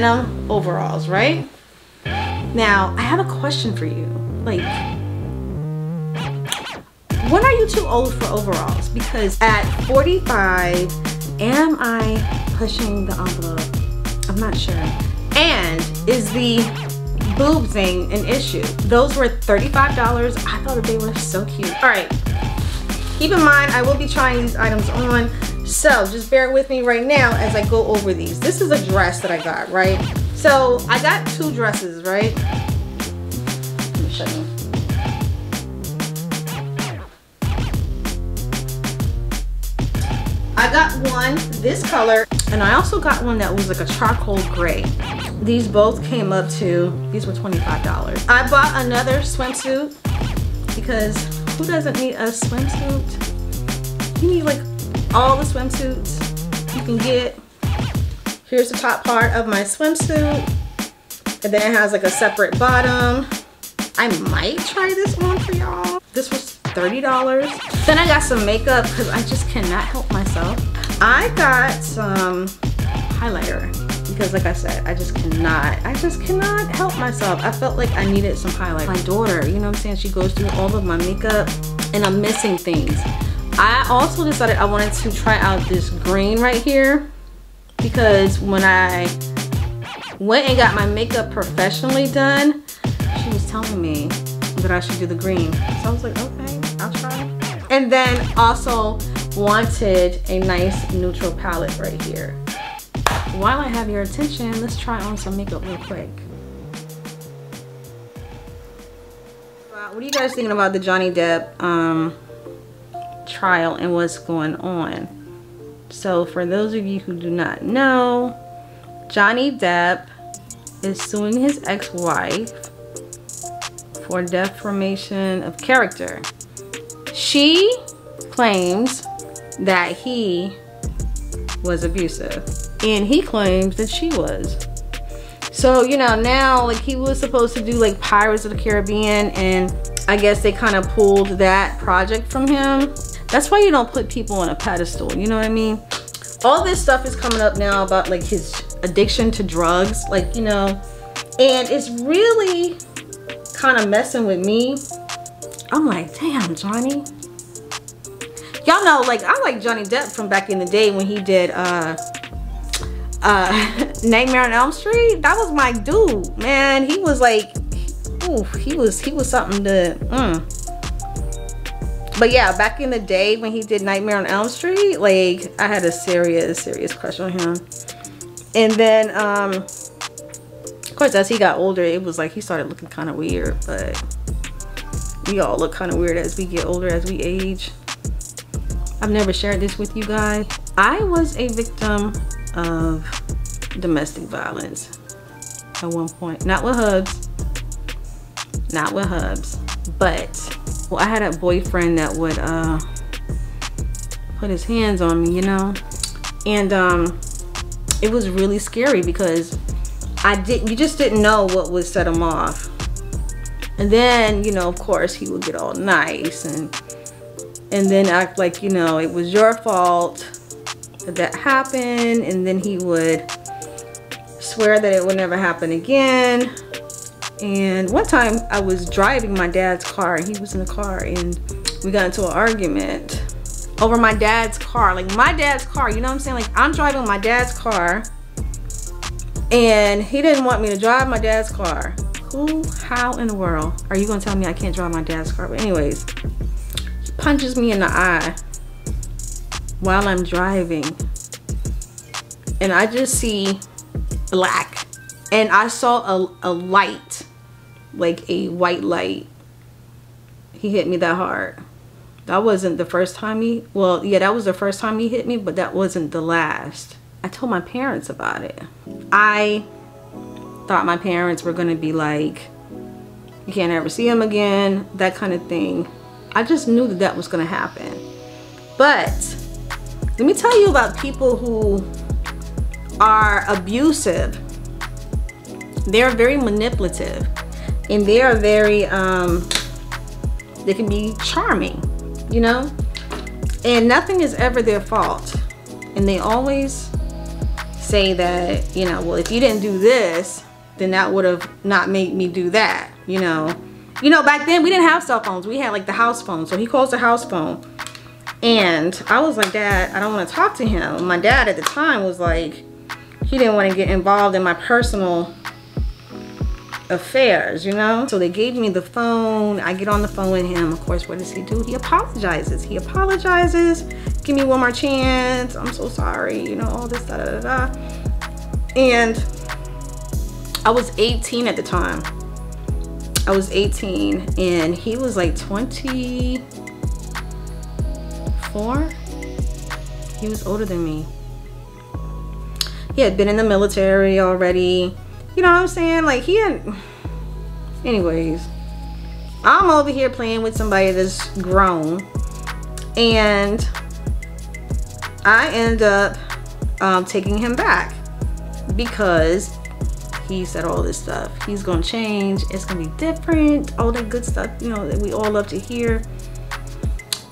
denim overalls, right? Now, I have a question for you. Like, when are you too old for overalls? Because at 45, am I pushing the envelope? I'm not sure. And is the boob thing an issue? Those were $35. I thought that they were so cute. All right, keep in mind, I will be trying these items on. So just bear with me right now as I go over these. This is a dress that I got, right? So I got two dresses, right? Let me show you. I got one this color, and I also got one that was like a charcoal gray. These both came up to, these were $25. I bought another swimsuit because who doesn't need a swimsuit? You need like all the swimsuits you can get. Here's the top part of my swimsuit, and then it has like a separate bottom. I might try this on for y'all. This was $30. Then I got some makeup because I just cannot help myself. I got some highlighter because, like I said, I just cannot help myself. I felt like I needed some highlight. My daughter, you know what I'm saying, she goes through all of my makeup and I'm missing things. I also decided I wanted to try out this green right here because when I went and got my makeup professionally done, she was telling me that I should do the green. So I was like, okay, I'll try. And then also wanted a nice neutral palette right here. While I have your attention, let's try on some makeup real quick. What are you guys thinking about the Johnny Depp trial and what's going on? So for those of you who do not know, Johnny Depp is suing his ex-wife for defamation of character. She claims that he was abusive and he claims that she was. So, you know, now like he was supposed to do like Pirates of the Caribbean, and I guess they kind of pulled that project from him. That's why you don't put people on a pedestal, you know what I mean? All this stuff is coming up now about like his addiction to drugs, like, you know, and it's really kind of messing with me. I'm like, damn, Johnny. Y'all know, like, I like Johnny Depp from back in the day when he did Nightmare on Elm Street. That was my dude, man. He was like, ooh, he was something to But yeah, back in the day when he did Nightmare on Elm Street, like, I had a serious crush on him. And then of course, as he got older, it was like he started looking kind of weird, but we all look kind of weird as we get older, as we age. I've never shared this with you guys. I was a victim of domestic violence at one point. Not with Hubs. Not with Hubs. But, well, I had a boyfriend that would put his hands on me, you know? And it was really scary because you just didn't know what would set him off. And then, you know, of course, he would get all nice and then act like, you know, it was your fault that happened. And then he would swear that it would never happen again. And one time I was driving my dad's car, and he was in the car, and we got into an argument over my dad's car. Like, my dad's car, you know what I'm saying? Like, I'm driving my dad's car and he didn't want me to drive my dad's car. How in the world are you gonna tell me I can't drive my dad's car? But anyways, he punches me in the eye while I'm driving, and I just see black, and I saw a light, like a white light. He hit me that hard. That wasn't the first time well, yeah, that was the first time he hit me, but that wasn't the last. I told my parents about it. I thought my parents were gonna be like, you can't ever see him again, that kind of thing. I just knew that that was gonna happen. But let me tell you about people who are abusive. They're very manipulative, and they are very, they can be charming, you know? And nothing is ever their fault. And they always say that, you know, well, if you didn't do this, then that would have not made me do that, you know. Back then we didn't have cell phones. We had like the house phone. So he calls the house phone. And I was like, Dad, I don't want to talk to him. My dad at the time was like, he didn't want to get involved in my personal affairs, you know. So they gave me the phone. I get on the phone with him. Of course, what does he do? He apologizes. He apologizes. Give me one more chance. I'm so sorry. You know, all this, da da da da. And I was 18 at the time. I was 18 and he was like 24. He was older than me. He had been in the military already. You know what I'm saying? Like he had, anyways, I'm over here playing with somebody that's grown, and I end up taking him back because he said all this stuff. He's gonna change, it's gonna be different, all that good stuff, you know, that we all love to hear.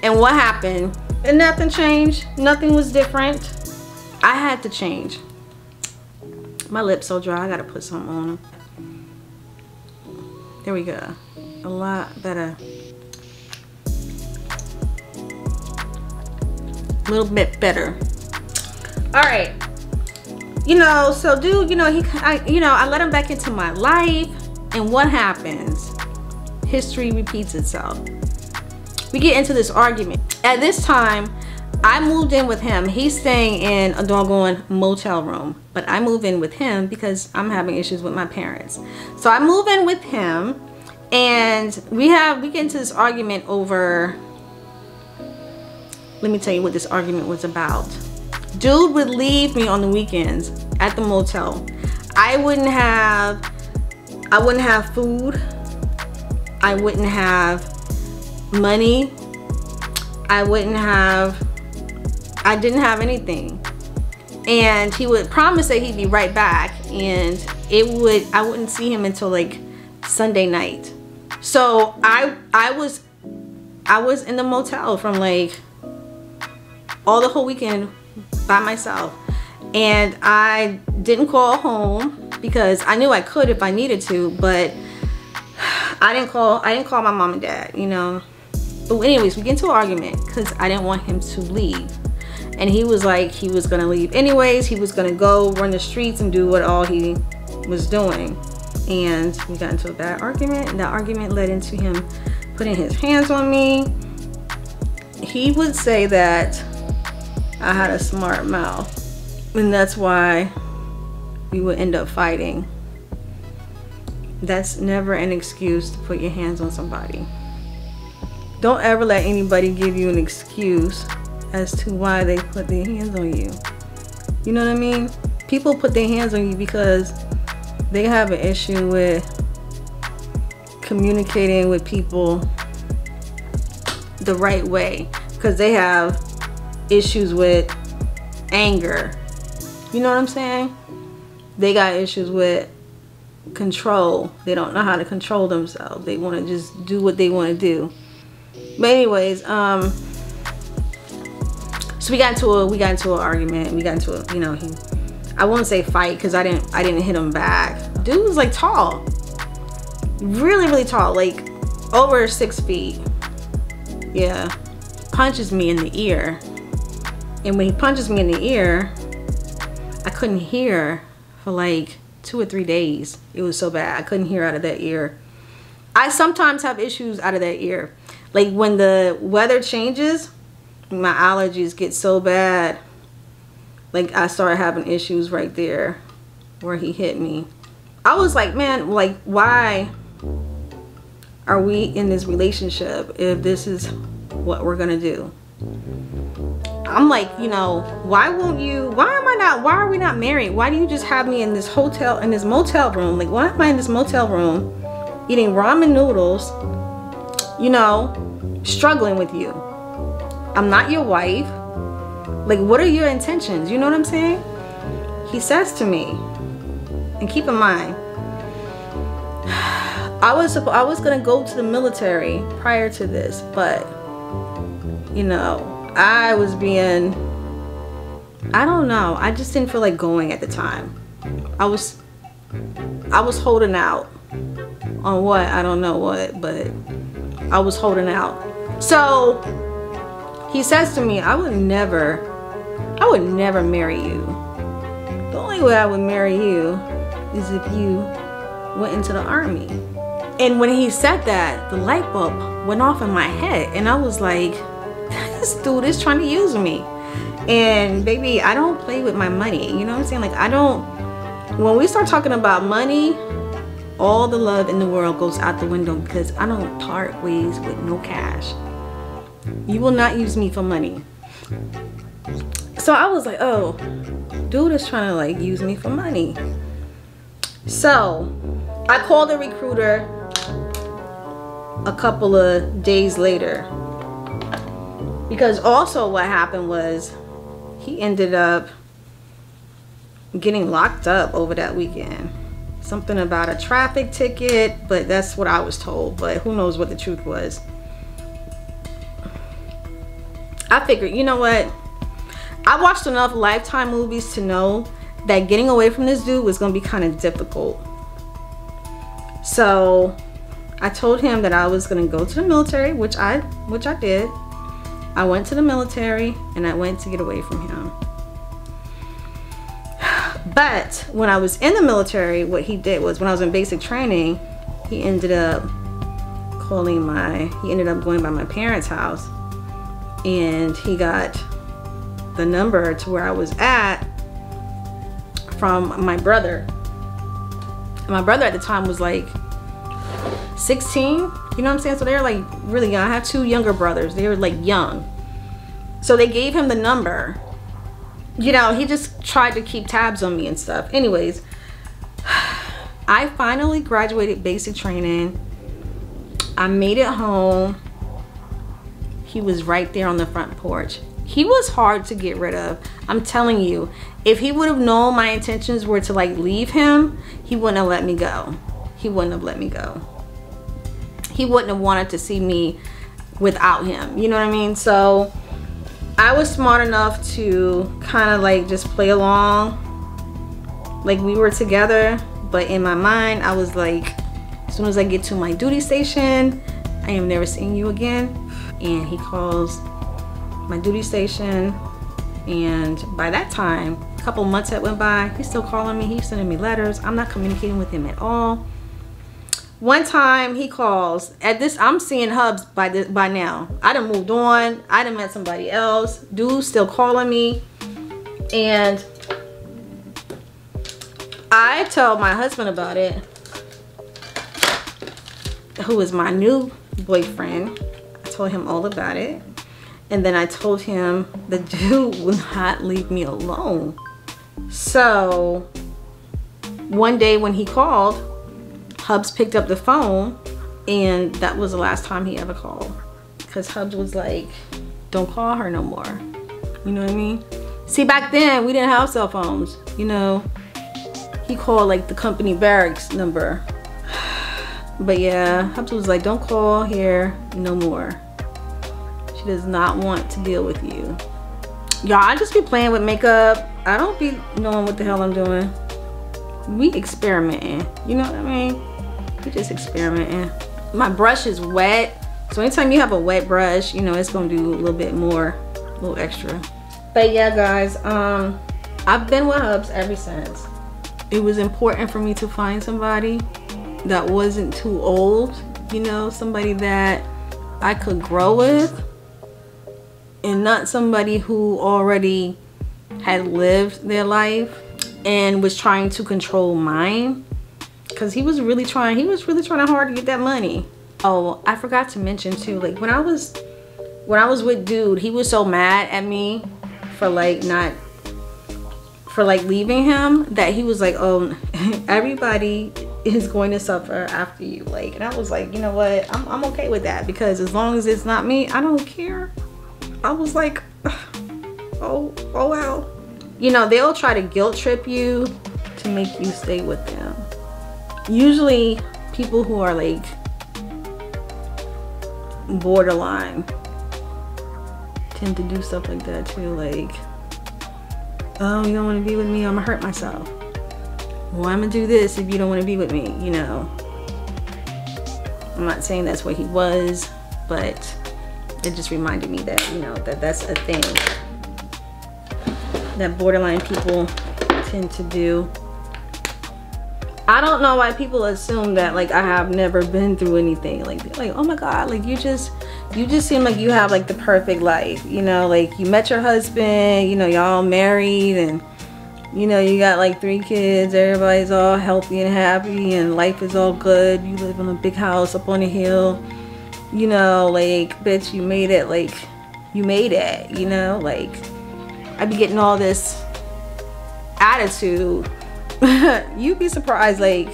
And what happened? And nothing changed, nothing was different. I had to change. My lips so dry, I gotta put something on them. There we go. A lot better. A little bit better. All right. You know, so dude, you know, I let him back into my life, and what happens? History repeats itself. We get into this argument. At this time, I moved in with him. He's staying in a doggone motel room, but I move in with him because I'm having issues with my parents. So I move in with him, and we get into this argument over, let me tell you what this argument was about. Dude would leave me on the weekends at the motel. I wouldn't have food. I wouldn't have money. I didn't have anything. And he would promise that he'd be right back, and I wouldn't see him until like Sunday night. So I was in the motel from like all the whole weekend by myself, and I didn't call home because I knew I could if I needed to, but I didn't call my mom and dad, you know. But anyways, we get into an argument because I didn't want him to leave. And he was like, he was gonna leave anyways. He was gonna go run the streets and do what all he was doing. And we got into a bad argument, and that argument led into him putting his hands on me. He would say that I had a smart mouth, and that's why we would end up fighting. That's never an excuse to put your hands on somebody. Don't ever let anybody give you an excuse as to why they put their hands on you. You know what I mean? People put their hands on you because they have an issue with communicating with people the right way, because they have issues with anger. You know what I'm saying? They got issues with control. They don't know how to control themselves. They want to just do what they want to do. But anyways, so we got into an argument. We got into a, you know, I won't say fight because I didn't hit him back. Dude was like tall, really tall, like over 6 feet. Yeah, punches me in the ear, and when he punches me in the ear, I couldn't hear for like 2 or 3 days. It was so bad. I couldn't hear out of that ear. I sometimes have issues out of that ear. Like when the weather changes, my allergies get so bad. Like I started having issues right there where he hit me. I was like, man, like why are we in this relationship if this is what we're gonna do? I'm like, you know, why are we not married? Why do you just have me in this motel room? Like, why am I in this motel room eating ramen noodles, you know, struggling with you? I'm not your wife. Like, what are your intentions? You know what I'm saying? He says to me, and keep in mind, I was gonna go to the military prior to this, but you know, I was being I don't know. I just didn't feel like going at the time. I was holding out on what? I don't know what, but I was holding out. So he says to me, I would never marry you. The only way I would marry you is if you went into the army. And when he said that, the light bulb went off in my head, and I was like, this dude is trying to use me. And baby, I don't play with my money. You know what I'm saying? Like, I don't, when we start talking about money, all the love in the world goes out the window, because I don't part ways with no cash. You will not use me for money. So I was like, oh, dude is trying to like use me for money. So I called a recruiter a couple of days later, because also what happened was he ended up getting locked up over that weekend. Something about a traffic ticket, but that's what I was told, but who knows what the truth was. I figured, you know what? I watched enough Lifetime movies to know that getting away from this dude was gonna be kind of difficult. So I told him that I was gonna go to the military, which I did. I went to the military and I went to get away from him. But when I was in the military, what he did was, when I was in basic training, he ended up going by my parents' house, and he got the number to where I was at from my brother. And my brother at the time was like 16, you know what I'm saying? So they're like really young. I have two younger brothers. They were like young. So they gave him the number. You know, he just tried to keep tabs on me and stuff. Anyways, I finally graduated basic training. I made it home. He was right there on the front porch. He was hard to get rid of. I'm telling you, if he would have known my intentions were to like leave him, he wouldn't have let me go. He wouldn't have let me go. He wouldn't have wanted to see me without him. You know what I mean? So I was smart enough to kind of like just play along like we were together, but in my mind I was like, as soon as I get to my duty station, I am never seeing you again. And he calls my duty station, and by that time, a couple months had went by, he's still calling me, he's sending me letters. I'm not communicating with him at all. One time he calls, at this, I'm seeing Hubs by now. I done moved on, I done met somebody else. Dude's still calling me, and I tell my husband about it, who is my new boyfriend. I told him all about it. And then I told him the dude would not leave me alone. So one day when he called, Hubs picked up the phone, and that was the last time he ever called. Because Hubs was like, don't call her no more. You know what I mean? See, back then we didn't have cell phones, you know. He called like the company barracks number. But yeah, Hubs was like, don't call here no more. She does not want to deal with you. Y'all, I just be playing with makeup. I don't be knowing what the hell I'm doing. We experimenting, you know what I mean? We just experimenting. My brush is wet, so anytime you have a wet brush, you know, it's gonna do a little bit more, a little extra. But yeah, guys, I've been with Hubs ever since. It was important for me to find somebody that wasn't too old, you know, somebody that I could grow with, and not somebody who already had lived their life and was trying to control mine, because he was really trying hard to get that money. Oh, I forgot to mention too, like when I was with dude, he was so mad at me for like leaving him, that he was like, oh, everybody is going to suffer after you. Like, and I was like, you know what, I'm okay with that, because as long as it's not me, I don't care. I was like, oh well. You know, they'll try to guilt trip you to make you stay with them. Usually people who are like borderline tend to do stuff like that too. Like, oh, you don't want to be with me, I'm gonna hurt myself. Well, I'm gonna do this if you don't want to be with me, you know. I'm not saying that's what he was, but it just reminded me that, you know, that's a thing that borderline people tend to do. I don't know why people assume that like I have never been through anything. Like oh my God, like you just seem like you have like the perfect life, you know, like you met your husband, you know, y'all married, and you know, you got like 3 kids, everybody's all healthy and happy and life is all good. You live in a big house up on a hill, you know, like bitch, you made it, like you made it, you know, like I be getting all this attitude. You'd be surprised like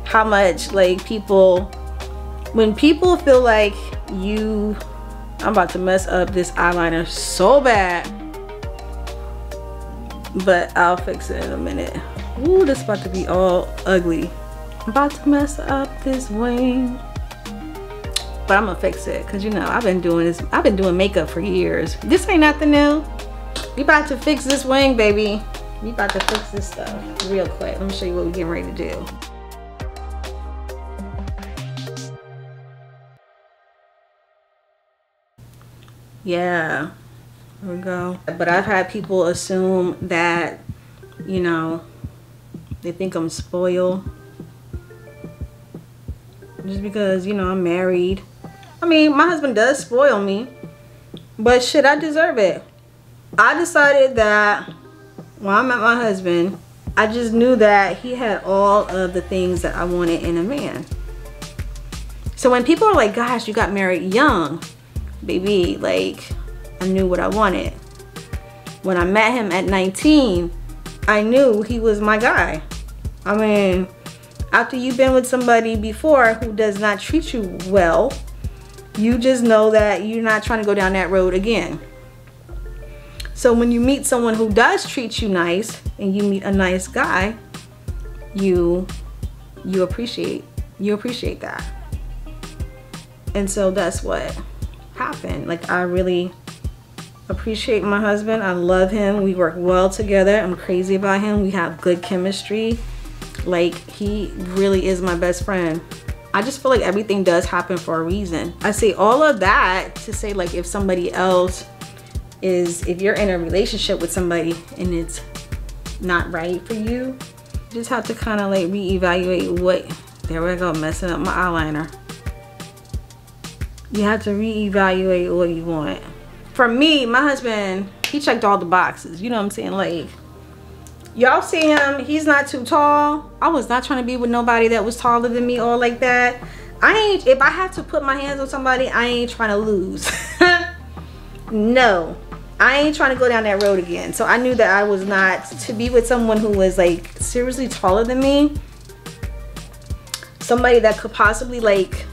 how much like people, when people feel like I'm about to mess up this eyeliner so bad, but I'll fix it in a minute. Ooh, this is about to be all ugly. I'm about to mess up this wing, but I'm gonna fix it because, you know, I've been doing makeup for years. This ain't nothing new. We about to fix this wing, baby. We about to fix this stuff real quick. Let me show you what we're getting ready to do. Yeah, there we go. But I've had people assume that, you know, they think I'm spoiled just because, you know, I'm married. I mean, my husband does spoil me, but shit, I deserve it. I decided that when I met my husband, I just knew that he had all of the things that I wanted in a man. So when people are like, gosh, you got married young, baby, like I knew what I wanted. When I met him at 19, I knew he was my guy. I mean, after you've been with somebody before who does not treat you well, you just know that you're not trying to go down that road again. So when you meet someone who does treat you nice and you meet a nice guy, you appreciate that. And so that's what happened. Like, I really appreciate my husband. I love him. We work well together. I'm crazy about him. We have good chemistry. Like, he really is my best friend. I just feel like everything does happen for a reason. I say all of that to say, like, if somebody else if you're in a relationship with somebody and it's not right for you, you just have to kind of like reevaluate there we go, messing up my eyeliner. You have to reevaluate what you want. For me, my husband, he checked all the boxes, you know what I'm saying? Like, y'all see him, he's not too tall. I was not trying to be with nobody that was taller than me or like that. If I have to put my hands on somebody, I ain't trying to lose. No, I ain't trying to go down that road again. So I knew that I was not to be with someone who was like seriously taller than me. Somebody that could possibly like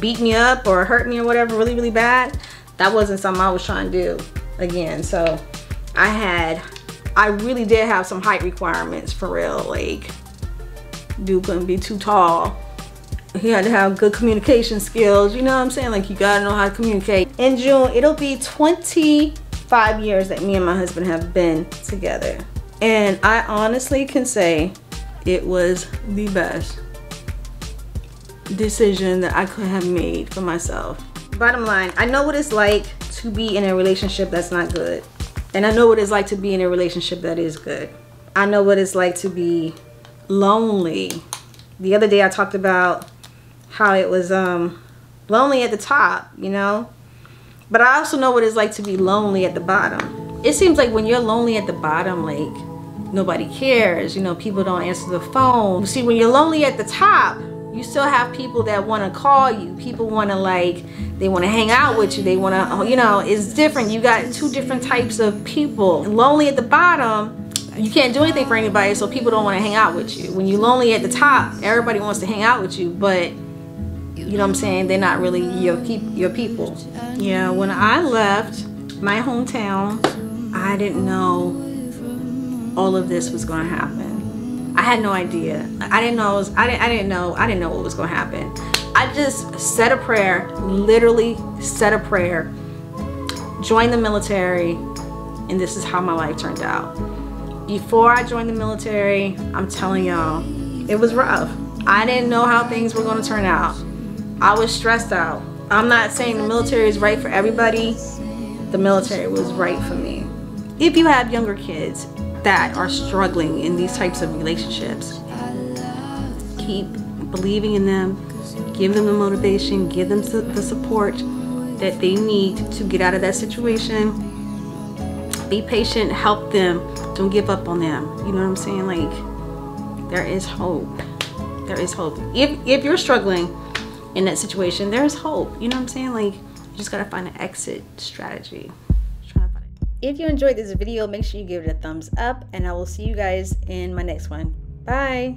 beat me up or hurt me or whatever really, really bad. That wasn't something I was trying to do again. So I really did have some height requirements for real. Like, dude couldn't be too tall. He had to have good communication skills, you know what I'm saying? Like, you gotta know how to communicate. In June, it'll be 25 years that me and my husband have been together. And I honestly can say it was the best decision that I could have made for myself. Bottom line, I know what it's like to be in a relationship that's not good. And I know what it's like to be in a relationship that is good. I know what it's like to be lonely. The other day I talked about how it was lonely at the top, you know? But I also know what it's like to be lonely at the bottom. It seems like when you're lonely at the bottom, like, nobody cares, you know, people don't answer the phone. You see, when you're lonely at the top, you still have people that want to call you. People want to, like, they want to hang out with you. They want to, you know, it's different. You got two different types of people. Lonely at the bottom, you can't do anything for anybody, so people don't want to hang out with you. When you're lonely at the top, everybody wants to hang out with you, but you know what I'm saying, they're not really your people. Yeah, when I left my hometown, I didn't know all of this was going to happen. I had no idea. I didn't know what was going to happen. I just said a prayer, literally said a prayer, joined the military, and this is how my life turned out. Before I joined the military, I'm telling y'all, it was rough. I didn't know how things were going to turn out. I was stressed out. I'm not saying the military is right for everybody. The military was right for me. If you have younger kids that are struggling in these types of relationships, keep believing in them, give them the motivation, give them the support that they need to get out of that situation. Be patient, help them, don't give up on them. You know what I'm saying? Like, there is hope. There is hope. If you're struggling in that situation, there's hope. You know what I'm saying? Like, you just gotta find an exit strategy. If you enjoyed this video, make sure you give it a thumbs up, and I will see you guys in my next one. Bye.